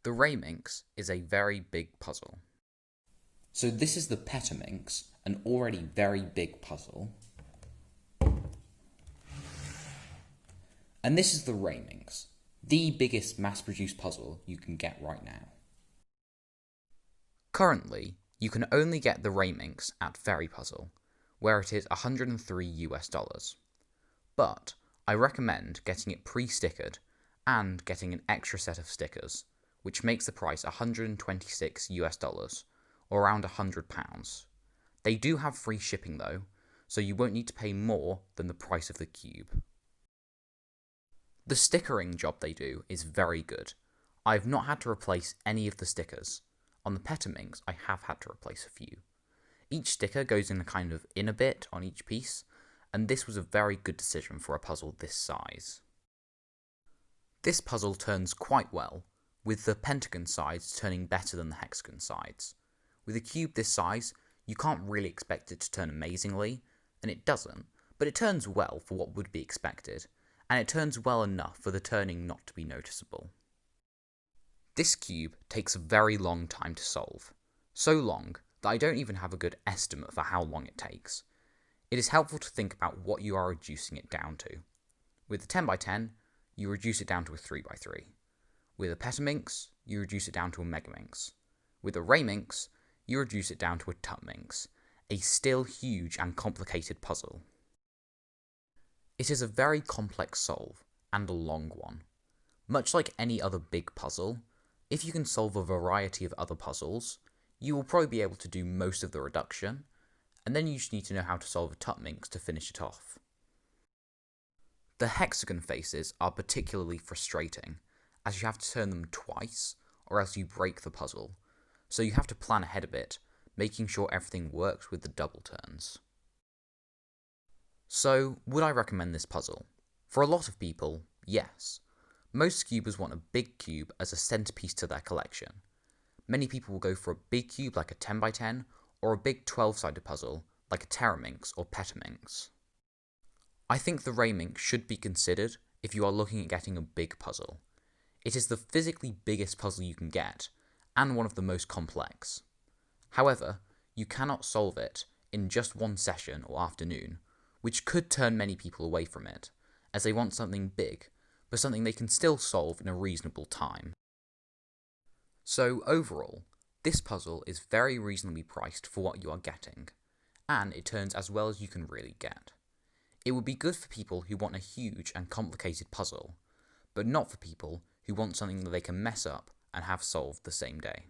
The Rayminx is a very big puzzle. So this is the Rayminx, an already very big puzzle. And this is the Rayminx, the biggest mass-produced puzzle you can get right now. Currently, you can only get the Rayminx at Fairy Puzzle, where it is $103 US. But I recommend getting it pre-stickered and getting an extra set of stickers, which makes the price $126 US, or around £100. They do have free shipping though, so you won't need to pay more than the price of the cube. The stickering job they do is very good. I've not had to replace any of the stickers. On the Rayminx, I have had to replace a few. Each sticker goes in a kind of inner bit on each piece, and this was a very good decision for a puzzle this size. This puzzle turns quite well, with the pentagon sides turning better than the hexagon sides. With a cube this size, you can't really expect it to turn amazingly, and it doesn't, but it turns well for what would be expected, and it turns well enough for the turning not to be noticeable. This cube takes a very long time to solve, so long that I don't even have a good estimate for how long it takes. It is helpful to think about what you are reducing it down to. With a 10x10, you reduce it down to a 3x3. With a Rayminx, you reduce it down to a Megaminx. With a Rayminx, you reduce it down to a Tutminx, a still huge and complicated puzzle. It is a very complex solve, and a long one. Much like any other big puzzle, if you can solve a variety of other puzzles, you will probably be able to do most of the reduction, and then you just need to know how to solve a Tutminx to finish it off. The hexagon faces are particularly frustrating, as you have to turn them twice, or else you break the puzzle, so you have to plan ahead a bit, making sure everything works with the double turns. So, would I recommend this puzzle? For a lot of people, yes. Most cubers want a big cube as a centerpiece to their collection. Many people will go for a big cube like a 10x10, or a big 12-sided puzzle like a Rayminx or Rayminx. I think the Rayminx should be considered if you are looking at getting a big puzzle. It is the physically biggest puzzle you can get, and one of the most complex. However, you cannot solve it in just one session or afternoon, which could turn many people away from it, as they want something big, but something they can still solve in a reasonable time. So overall, this puzzle is very reasonably priced for what you are getting, and it turns as well as you can really get. It would be good for people who want a huge and complicated puzzle, but not for people who want something that they can mess up and have solved the same day.